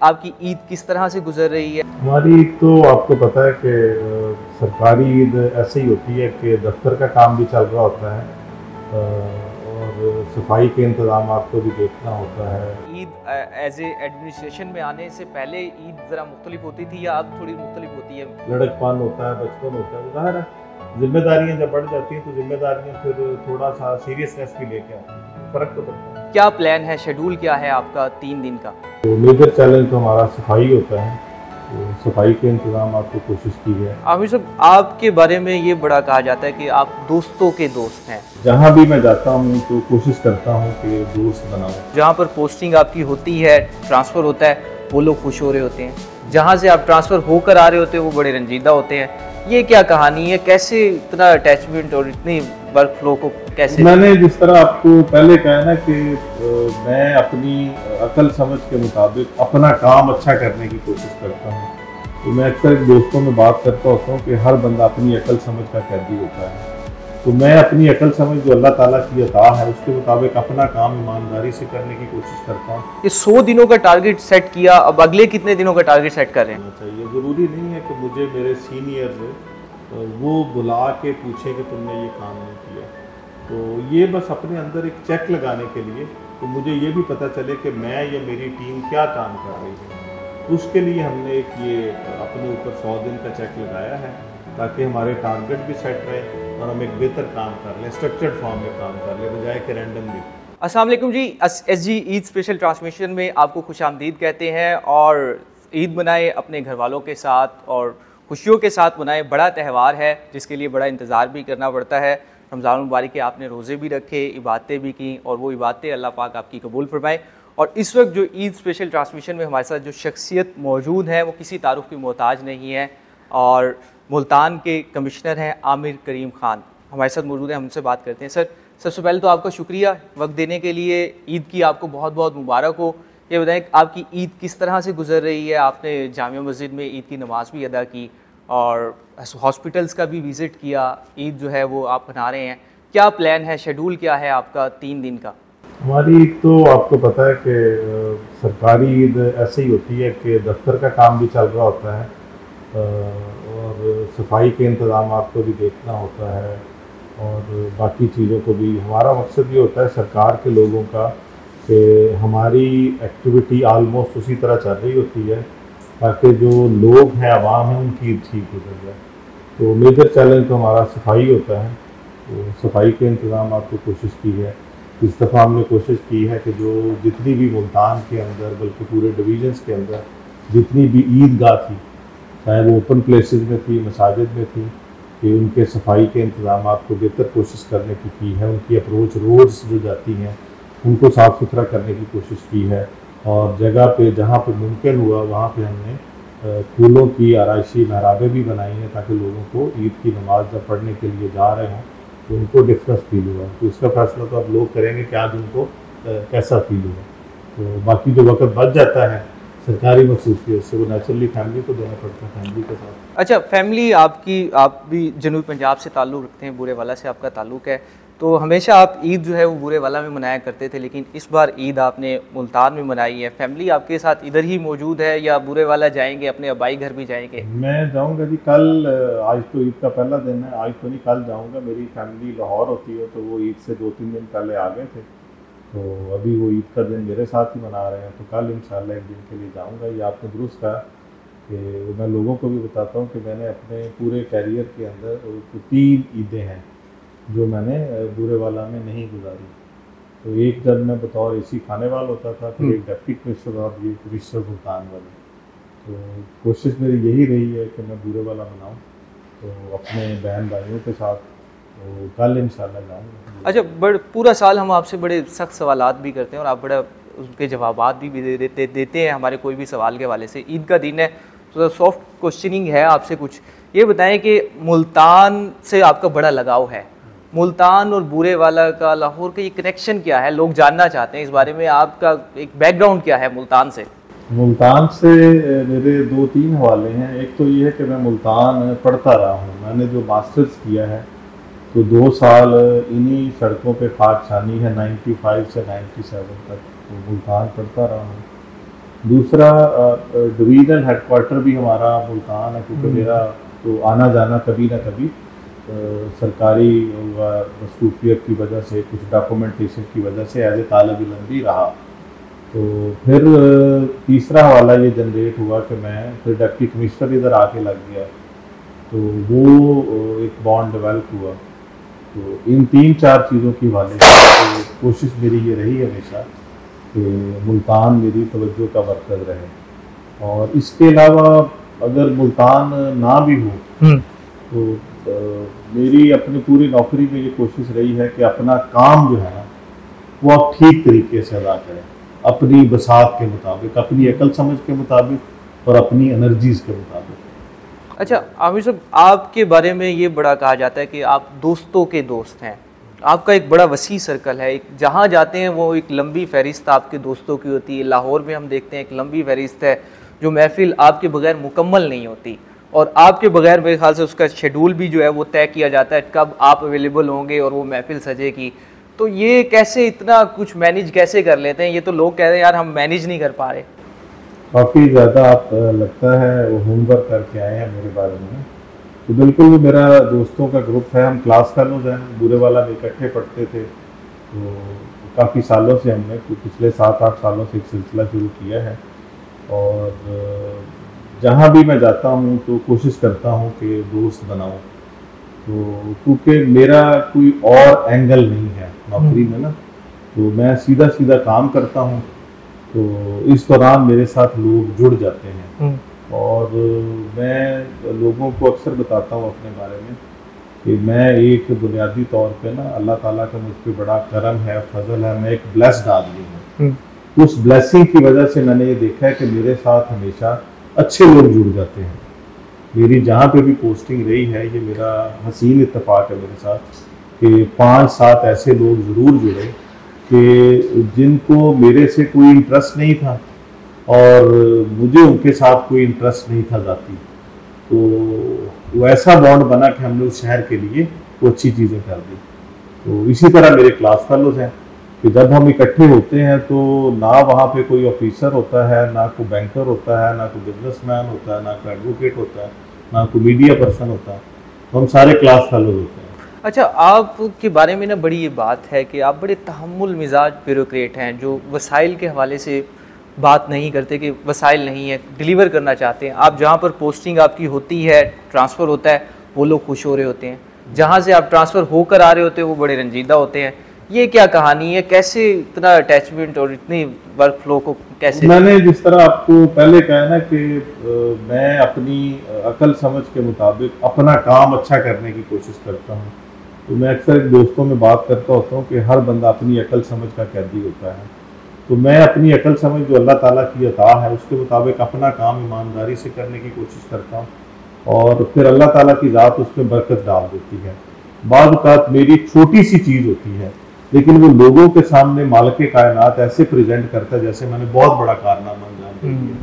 आपकी ईद किस तरह से गुजर रही है? हमारी ईद तो आपको पता है कि सरकारी ईद ऐसे ही होती है कि दफ्तर का काम भी चल रहा होता है और सफाई के इंतजाम आपको भी देखना होता है। ईद एज ए एडमिनिस्ट्रेशन में आने से पहले ईद ज़रा मुख्तलिफ होती थी या अब थोड़ी मुख्तलिफ होती है? लड़कपन होता है, बचपन होता है, ज़ाहिर है जिम्मेदारियाँ जब बढ़ जाती हैं तो जिम्मेदारियाँ फिर थोड़ा सा सीरियसनेस भी लेके आती हैं, फ़र्क तो पड़ता है। क्या प्लान है, शेड्यूल क्या है आपका 3 दिन का? तो मेजर चैलेंज तो हमारा सफाई होता है, तो सफाई के इंतजाम आपको कोशिश की है। आमिर साहब, आपके बारे में ये बड़ा कहा जाता है कि आप दोस्तों के दोस्त हैं। जहाँ भी मैं जाता हूँ तो कोशिश करता हूँ कि दोस्त बनाऊँ। जहाँ पर पोस्टिंग आपकी होती है, ट्रांसफ़र होता है, वो लोग खुश हो रहे होते हैं। जहाँ से आप ट्रांसफ़र होकर आ रहे होते हैं वो बड़े रंजीदा होते हैं। ये क्या कहानी है? कैसे इतना अटैचमेंट और इतनी वर्क फ्लो को कैसे? मैंने जिस तरह आपको पहले कहा ना कि मैं अपनी अकल समझ के मुताबिक अपना काम अच्छा करने की कोशिश करता हूँ। तो मैं अक्सर दोस्तों में बात करता होता हूँ कि हर बंदा अपनी अकल समझ का कैदी होता है। तो मैं अपनी अकल समझ जो अल्लाह ताला की अता है उसके मुताबिक अपना काम ईमानदारी से करने की कोशिश करता हूँ। ये 100 दिनों का टारगेट सेट किया, अब अगले कितने दिनों का टारगेट सेट कर रहे हैं? चाहिए, ज़रूरी नहीं है कि मुझे मेरे सीनियर वो बुला के पूछे कि तुमने ये काम नहीं किया। तो ये बस अपने अंदर एक चेक लगाने के लिए, तो मुझे ये भी पता चले कि मैं या मेरी टीम क्या काम कर रही है। उसके लिए हमने एक ये अपने ऊपर 100 दिन का चेक लगाया है ताकि हमारे टारगेट भी सेट रहे और हम एक बेहतर काम कर लें, स्ट्रक्चर्ड फॉर्म में काम कर लें बजाय कि रैंडमली। अस्सलाम वालेकुम जी, SG ईद स्पेशल ट्रांसमिशन में आपको खुशामदीद कहते हैं। और ईद मनाए अपने घर वालों के साथ और खुशियों के साथ मनाए। बड़ा त्यौहार है जिसके लिए बड़ा इंतज़ार भी करना पड़ता है। रमज़ान मुबारक के आपने रोज़े भी रखे, इबादतें भी की और वो इबादतें अल्लाह पाक आपकी कबूल फरमाए। और इस वक्त जो ईद स्पेशल ट्रांसमिशन में हमारे साथ जो शख्सियत मौजूद है वो किसी तारुफ की मोहताज नहीं है और मुल्तान के कमिश्नर हैं आमिर करीम ख़ान हमारे साथ मौजूद हैं। हमसे बात करते हैं। सर, सबसे पहले तो आपका शुक्रिया वक्त देने के लिए। ईद की आपको बहुत बहुत मुबारक हो। ये बताएं आपकी ईद किस तरह से गुजर रही है? आपने जामिया मस्जिद में ईद की नमाज़ भी अदा की और हॉस्पिटल्स का भी विज़िट किया। ईद जो है वो आप मना रहे हैं, क्या प्लान है, शेड्यूल क्या है आपका 3 दिन का? हमारी ईद तो आपको पता है कि सरकारी ईद ऐसे ही होती है कि दफ्तर का काम भी चल रहा होता है और सफाई के इंतज़ाम आपको भी देखना होता है और बाकी चीज़ों को भी। हमारा मकसद ये होता है सरकार के लोगों का कि हमारी एक्टिविटी आलमोस्ट उसी तरह चल रही होती है ताकि जो लोग हैं, आवाम है, उनकी ईद ठीक गुजर जाए। तो मेजर चैलेंज तो हमारा सफाई होता है। तो सफाई के इंतज़ाम आपको कोशिश की है। इस दफ़ा हमने कोशिश की है कि जो जितनी भी मुल्तान के अंदर बल्कि पूरे डिवीज़न्स के अंदर जितनी भी ईदगाह थी, चाहे वो ओपन प्लेसेस में थी, मसाजिद में थी, कि उनके सफाई के इंतज़ाम को बेहतर कोशिश करने की है। उनकी अप्रोच रोड्स जो जाती हैं उनको साफ़ सुथरा करने की कोशिश की है और जगह पे जहाँ पे मुमकिन हुआ वहाँ पे हमने फूलों की आराइशी महराबें भी बनाई हैं ताकि लोगों को ईद की नमाज जब पढ़ने के लिए जा रहे हों तो उनको डिफरेंस फील हुआ। तो इसका फैसला तो अब लोग करेंगे कि आज उनको कैसा फील हुआ। तो बाकी जो वक्त बच जाता है सरकारी मसरूफियत से वो नेचुरली फैमिली को देना पड़ता है, फैमिली के साथ। अच्छा, फैमिली आपकी, आप भी जनूबी पंजाब से ताल्लुक़ रखते हैं, बूरेवाला से आपका ताल्लुक़ है, तो हमेशा आप ईद जो है वो बूरेवाला में मनाया करते थे, लेकिन इस बार ईद आपने मुल्तान में मनाई है। फैमिली आपके साथ इधर ही मौजूद है या बूरेवाला जाएंगे, अपने अबाई घर भी जाएंगे? मैं जाऊंगा जी कल। आज तो ईद का पहला दिन है, आज तो नहीं, कल जाऊंगा। मेरी फैमिली लाहौर होती है तो वो ईद से 2-3 दिन पहले आ गए थे, तो अभी वो ईद का दिन मेरे साथ ही मना रहे हैं। तो कल इंशाल्लाह एक दिन के लिए जाऊंगा। ये आपने दुरुस्त कहा कि मैं लोगों को भी बताता हूँ कि मैंने अपने पूरे कैरियर के अंदर 3 ईदें हैं जो मैंने बूरेवाला में नहीं गुजारी। तो एक जब मैं बतौर AC खाने वाला होता था, फिर एक डिप्टी कमिश्नर और ये कमिश्नर मुल्तान वाले। तो कोशिश मेरी यही रही है कि मैं बूरेवाला मनाऊँ तो अपने बहन भाइयों के साथ। तो कल इंशाल्लाह जाऊँगा। अच्छा, पूरा साल हम आपसे बड़े सख्त सवालात भी करते हैं और आप बड़ा उसके जवाबात भी देते हैं हमारे कोई भी सवाल के हवाले से। ईद का दिन है तो सॉफ्ट क्वेश्चनिंग है आपसे। कुछ ये बताएं कि मुल्तान से आपका बड़ा लगाव है, मुल्तान और बूरेवाला का, लाहौर का ये कनेक्शन क्या है? लोग जानना चाहते हैं इस बारे में। आपका एक बैकग्राउंड क्या है मुल्तान से? मुल्तान से मेरे 2-3 हवाले हैं। एक तो ये है कि मैं मुल्तान पढ़ता रहा हूँ। मैंने जो मास्टर्स किया है तो 2 साल इन्हीं सड़कों पे खाक छानी है 95 से 97 तक। तो मुल्तान पढ़ता रहा हूँ दूसरा डिवीजनल हेडक्वार्टर भी हमारा मुल्तान है, क्योंकि मेरा तो आना जाना कभी ना कभी सरकारी मसरूफियत की वजह से, कुछ डॉक्यूमेंटेशन की वजह से एज ए तालिब इल्म भी रहा। तो फिर तीसरा हवाला ये जनरेट हुआ कि मैं फिर डिप्टी कमिश्नर इधर आके लग गया, तो वो एक बॉन्ड डेवलप हुआ। तो इन 3-4 चीज़ों की वाले से तो कोशिश मेरी ये रही हमेशा कि मुल्तान मेरी तवज्जो का मरकज़ रहे। और इसके अलावा अगर मुल्तान ना भी हो तो मेरी अपनी पूरी नौकरी में ये कोशिश रही है कि अपना काम जो है ना वो आप ठीक तरीके से अदा करें, अपनी बसात के मुताबिक, अपनी अकल समझ के मुताबिक और अपनी एनर्जीज के मुताबिक। अच्छा आमिर साहब, आपके बारे में ये बड़ा कहा जाता है कि आप दोस्तों के दोस्त हैं, आपका एक बड़ा वसी सर्कल है, एक जहाँ जाते हैं वो एक लंबी फहरिस्त आपके दोस्तों की होती है। लाहौर में हम देखते हैं एक लंबी फहरिस्त है, जो महफिल आपके बगैर मुकम्मल नहीं होती, और आपके बगैर मेरे ख्याल से उसका शेड्यूल भी जो है वो तय किया जाता है कब आप अवेलेबल होंगे और वो महफिल सजेगी। तो ये कैसे इतना कुछ मैनेज कैसे कर लेते हैं? ये तो लोग कह रहे हैं यार हम मैनेज नहीं कर पा रहे। काफ़ी ज़्यादा आप लगता है वो होमवर्क करके आए हैं मेरे बारे में। तो बिल्कुल वो मेरा दोस्तों का ग्रुप है, हम क्लास फेलोज हैं, बुरे वाला में इकट्ठे पढ़ते थे। तो काफ़ी सालों से हमने पिछले 7-8 सालों से एक सिलसिला शुरू किया है, और जहाँ भी मैं जाता हूँ तो कोशिश करता हूँ कि दोस्त बनाऊँ। तो क्योंकि मेरा कोई और एंगल नहीं है नौकरी में ना, तो मैं सीधा सीधा काम करता हूँ। तो इस दौरान मेरे साथ लोग जुड़ जाते हैं, और मैं लोगों को अक्सर बताता हूँ अपने बारे में कि मैं एक बुनियादी तौर पे ना अल्लाह ताला का मुझ पर बड़ा करम है, फजल है, मैं एक ब्लेस्ड आदमी हूँ। उस ब्लेसिंग की वजह से मैंने ये देखा है कि मेरे साथ हमेशा अच्छे लोग जुड़ जाते हैं। मेरी जहाँ पे भी पोस्टिंग रही है, ये मेरा हसीन इत्तेफाक है मेरे साथ कि 5-7 ऐसे लोग ज़रूर जुड़े कि जिनको मेरे से कोई इंटरेस्ट नहीं था और मुझे उनके साथ कोई इंटरेस्ट नहीं था ज़ाती। तो वो ऐसा बॉन्ड बना कि हमने उस शहर के लिए वो अच्छी चीज़ें कर दी। तो इसी तरह मेरे क्लास फेलोज हैं कि जब हम इकट्ठे होते हैं तो ना वहाँ पे कोई ऑफिसर होता है, ना कोई बैंकर होता है, ना कोई बिजनेसमैन होता है, ना कोई एडवोकेट होता है, ना कोई मीडिया पर्सन होता है, तो हम सारे क्लास फेलोज होते हैं। अच्छा, आपके बारे में ना बड़ी ये बात है कि आप बड़े तहम्मुल मिजाज ब्यूरोक्रेट हैं, जो वसाइल के हवाले से बात नहीं करते कि वसाइल नहीं है, डिलीवर करना चाहते हैं। आप जहाँ पर पोस्टिंग आपकी होती है, ट्रांसफ़र होता है, वो लोग खुश हो रहे होते हैं, जहाँ से आप ट्रांसफ़र होकर आ रहे होते हैं वो बड़े रंजीदा होते हैं। ये क्या कहानी है? कैसे इतना अटैचमेंट और इतनी वर्क फ्लो को कैसे? मैंने जिस तरह आपको पहले कहा ना कि मैं अपनी अकल समझ के मुताबिक अपना काम अच्छा करने की कोशिश करता हूँ। तो मैं अक्सर दोस्तों में बात करता होता हूँ कि हर बंदा अपनी अकल समझ का कैदी होता है। तो मैं अपनी अकल समझ जो अल्लाह ताला की अता है उसके मुताबिक अपना काम ईमानदारी से करने की कोशिश करता हूँ, और फिर अल्लाह ताला की ज़ात उसमें बरकत डाल देती है। बाद औक़ात मेरी छोटी सी चीज़ होती है, लेकिन वो लोगों के सामने मालिक कायनात ऐसे प्रेजेंट करता है जैसे मैंने बहुत बड़ा कारनामा अंजाम दिया।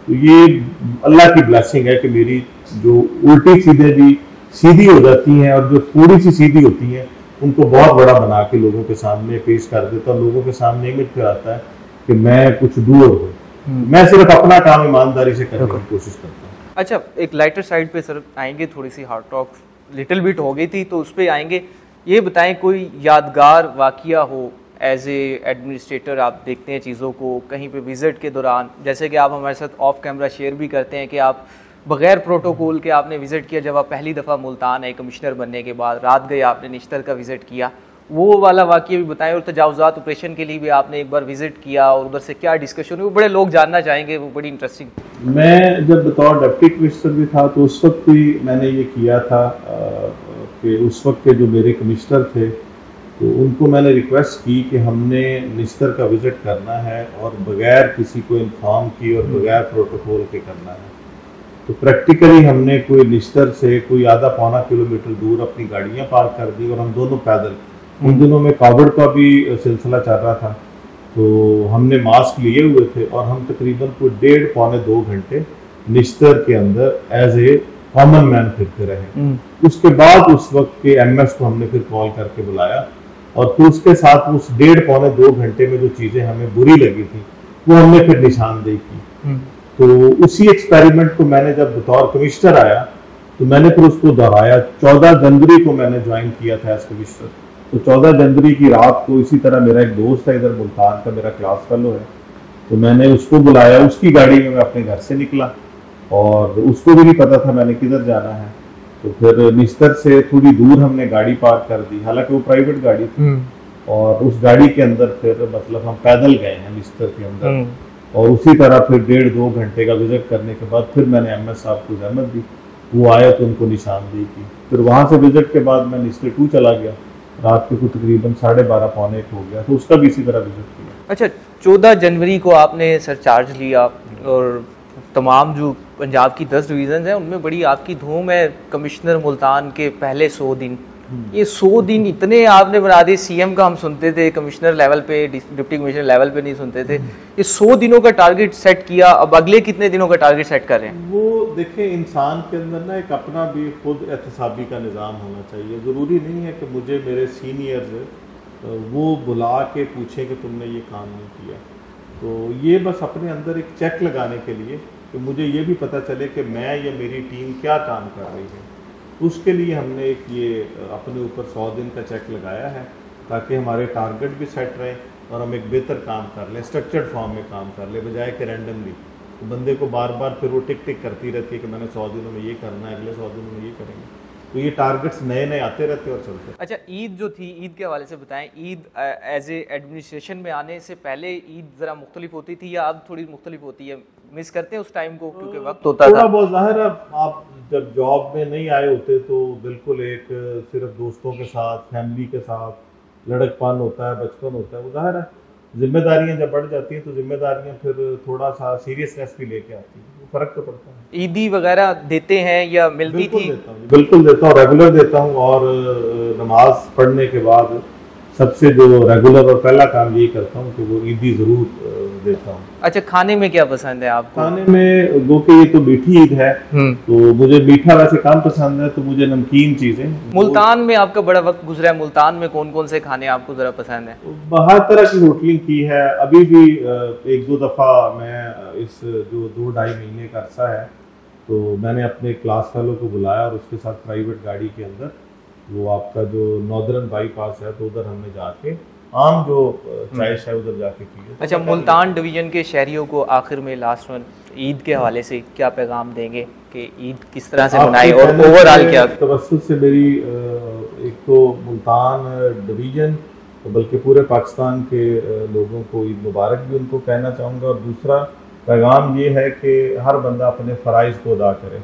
तो ये अल्लाह की ब्लेसिंग है कि मेरी जो उल्टी चीज़ें भी सीधी हो जाती हैं और जो थोड़ी सी सीधी होती हैं उनको बहुत बड़ा बना के लोगों के सामने पेश कर देता हूँ। लोगों के सामने इमेज फिर आता है कि मैं कुछ दूर हूँ। मैं सिर्फ अपना काम ईमानदारी से करने की कोशिश करता हूँ। अच्छा, एक लाइटर साइड पे सर आएंगे, थोड़ी सी हार्ड टॉक लिटिल बिट हो गई थी तो उस पर आएंगे। ये बताएं कोई यादगार वाकया हो एज ए एडमिनिस्ट्रेटर, आप देखते हैं चीज़ों को कहीं पे विज़िट के दौरान, जैसे कि आप हमारे साथ ऑफ कैमरा शेयर भी करते हैं कि आप बगैर प्रोटोकॉल के आपने विज़िट किया जब आप पहली दफ़ा मुल्तान आए कमिश्नर बनने के बाद, रात गए आपने निश्तर का विज़िट किया, वो वाला वाकया भी बताएं। और तजावुज़ात ऑपरेशन के लिए भी आपने एक बार विज़िट किया और उधर से क्या डिस्कशन हुई, वो बड़े लोग जानना चाहेंगे, वो बड़ी इंटरेस्टिंग। मैं जब बतौर डिप्टी कमिश्नर भी था तो उस वक्त भी मैंने ये किया था कि उस वक्त के जो मेरे कमिश्नर थे तो उनको मैंने रिक्वेस्ट की कि हमने निश्तर का विज़िट करना है और बग़ैर किसी को इन्फॉर्म किए और बग़ैर प्रोटोकॉल के करना है। तो प्रैक्टिकली हमने कोई निश्तर से कोई आधा पौना किलोमीटर दूर अपनी गाड़ियां पार्क कर दी और हम दोनों पैदल, उन दिनों में कोविड का भी सिलसिला चल रहा था, तो हमने मास्क लिए हुए थे और हम तकरीबन कोई 1.5-2 घंटे निश्तर के अंदर एज ए कॉमन मैन फिरते रहे। उसके बाद उस वक्त के MS को हमने फिर कॉल करके बुलाया और फिर उसके साथ उस 1.5-2 घंटे में जो चीज़ें हमें बुरी लगी थी वो हमने फिर निशानदेही की। तो उसी एक्सपेरिमेंट को मैंने जब बतौर कमिश्नर आया तो मैंने फिर उसको दोहराया। 14 जनवरी को मैंने ज्वाइन किया था एज कमिश्नर। तो 14 जनवरी की रात को इसी तरह मेरा एक दोस्त है इधर मुल्तान का, मेरा क्लास फेलो है, तो मैंने उसको बुलाया। उसकी गाड़ी में मैं अपने घर से निकला और उसको भी नहीं पता था मैंने किधर जाना है। तो फिर निस्तर से थोड़ी दूर हमने गाड़ी पार्क कर दी, हालांकि वो प्राइवेट गाड़ी थी, और उस गाड़ी के अंदर फिर मतलब हम पैदल गए हैं निस्तर के अंदर। और उसी तरह फिर 1.5-2 घंटे का विजिट करने के बाद फिर मैंने एमएस साहब को जहमत दी, वो आया तो उनको निशानदेही की। फिर वहाँ से विजिट के बाद मैं निस्तर 2 चला गया, रात को तकरीबन 12:30-12:45 हो गया, तो उसका भी इसी तरह विजिट किया। अच्छा, 14 जनवरी को आपने सर चार्ज लिया और तमाम जो पंजाब की 10 डिवीज़न हैं उनमें बड़ी आपकी धूम है। कमिश्नर मुल्तान के पहले 100 दिन, ये 100 दिन इतने आपने बना दिए। सीएम का हम सुनते थे, कमिश्नर लेवल पे, डिप्टी कमिश्नर लेवल पे नहीं सुनते थे। ये 100 दिनों का टारगेट सेट किया, अब अगले कितने दिनों का टारगेट सेट कर रहे हैं? वो देखें, इंसान के अंदर ना एक अपना भी खुद एहतसाबी का निज़ाम होना चाहिए। ज़रूरी नहीं है कि मुझे मेरे सीनियर्स वो बुला के पूछें कि तुमने ये काम नहीं किया। तो ये बस अपने अंदर एक चेक लगाने के लिए कि मुझे ये भी पता चले कि मैं या मेरी टीम क्या काम कर रही है, उसके लिए हमने एक ये अपने ऊपर 100 दिन का चेक लगाया है, ताकि हमारे टारगेट भी सेट रहें और हम एक बेहतर काम कर लें, स्ट्रक्चर्ड फॉर्म में काम कर लें, बजाय कि रैंडमली। तो बंदे को बार बार फिर वो टिक टिक करती रहती है कि मैंने 100 दिनों में ये करना है, अगले 100 दिनों में ये करेंगे। तो ये टारगेट्स नए नए आते रहते और चलते हैं। अच्छा, ईद जो थी, ईद के हवाले से बताएं। ईद एज ए एडमिनिस्ट्रेशन में आने से पहले ईद ज़रा मुख्तलिफ होती थी या अब थोड़ी मुख्तलिफ होती है? मिस करते हैं उस टाइम को क्योंकि वक्त होता था? थोड़ा बहुत ज़ाहिर है, आप जब जॉब में नहीं आए होते तो बिल्कुल एक सिर्फ दोस्तों के साथ, फैमिली के साथ लड़कपन होता है, बचपन होता है, वो ज़ाहिर है। जिम्मेदारियां जब बढ़ जाती हैं तो जिम्मेदारियां फिर थोड़ा सा सीरियसनेस भी लेके आती हैं, वो फर्क तो पड़ता है। ईदी वगैरह देते हैं या मिलती थी? बिल्कुल देता हूँ, रेगुलर देता हूँ। और नमाज पढ़ने के बाद सबसे जो रेगुलर और पहला काम यही करता हूँ कि वो ईदी ज़रूर देता हूँ। अच्छा, खाने में क्या पसंद है आपको? खाने में गो के ये तो मीठी ईद है, तो मुझे मीठा वैसे कम पसंद है, तो मुझे नमकीन चीज़ें। मुल्तान में आपका बड़ा वक्त गुजरा है, मुल्तान में कौन कौन से खाने आपको ज़रा पसंद है? हर तरह की होटलिंग की है। अभी भी 1-2 दफ़ा मैं इस जो 2-2.5 महीने का अरसा है, तो मैंने अपने क्लास फेलो को बुलाया और उसके साथ प्राइवेट गाड़ी के अंदर वो आपका जो नॉर्दर्न बाईपास है, तो उधर हमने जाके आम जो ख्वाहिश है उधर जाके की है। अच्छा, मुल्तान डिवीज़न के शहरियों को आखिर में लास्ट वन ईद के हवाले से क्या पैगाम देंगे कि ईद किस तरह से मनाएं और ओवरऑल क्या? तवज्जुह से मेरी एक तो मुल्तान डिवीज़न बल्कि पूरे पाकिस्तान के लोगों को ईद मुबारक भी उनको कहना चाहूँगा। और दूसरा पैगाम ये है कि हर बंदा अपने फ़राइज़ को अदा करे।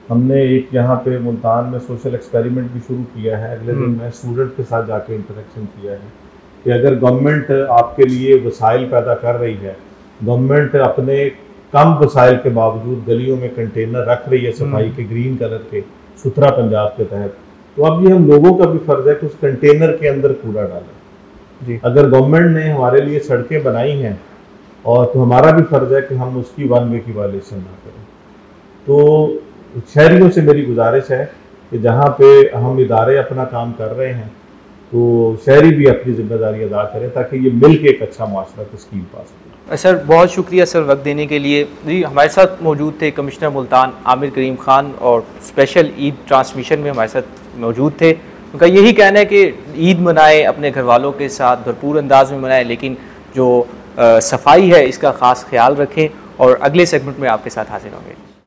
हमने एक यहाँ पे मुल्तान में सोशल एक्सपेरिमेंट भी शुरू किया है। अगले दिन मैं स्टूडेंट के साथ जाके इंटरेक्शन किया है कि अगर गवर्नमेंट आपके लिए वसाइल पैदा कर रही है, गवर्नमेंट अपने कम वसाइल के बावजूद गलियों में कंटेनर रख रही है सफाई के, ग्रीन कलर के, सुथरा पंजाब के तहत, तो अब ये हम लोगों का भी फर्ज है कि उस कंटेनर के अंदर कूड़ा डालें जी। अगर गवर्नमेंट ने हमारे लिए सड़कें बनाई हैं और तो हमारा भी फर्ज है कि हम उसकी 1 वे की वायलेशन ना करें। तो शहरियों से मेरी गुजारिश है कि जहाँ पे हम इदारे अपना काम कर रहे हैं तो शहरी भी अपनी जिम्मेदारी अदा करें, ताकि ये मिल के एक अच्छा माशरा तस्कील पा सके। सर बहुत शुक्रिया सर वक्त देने के लिए जी। हमारे साथ मौजूद थे कमिश्नर मुल्तान आमिर करीम खान और स्पेशल ईद ट्रांसमिशन में हमारे साथ मौजूद थे। उनका यही कहना है कि ईद मनाएं, अपने घर वालों के साथ भरपूर अंदाज में मनाएं, लेकिन जो सफाई है इसका ख़ास ख्याल रखें। और अगले सेगमेंट में आपके साथ हाजिर होंगे।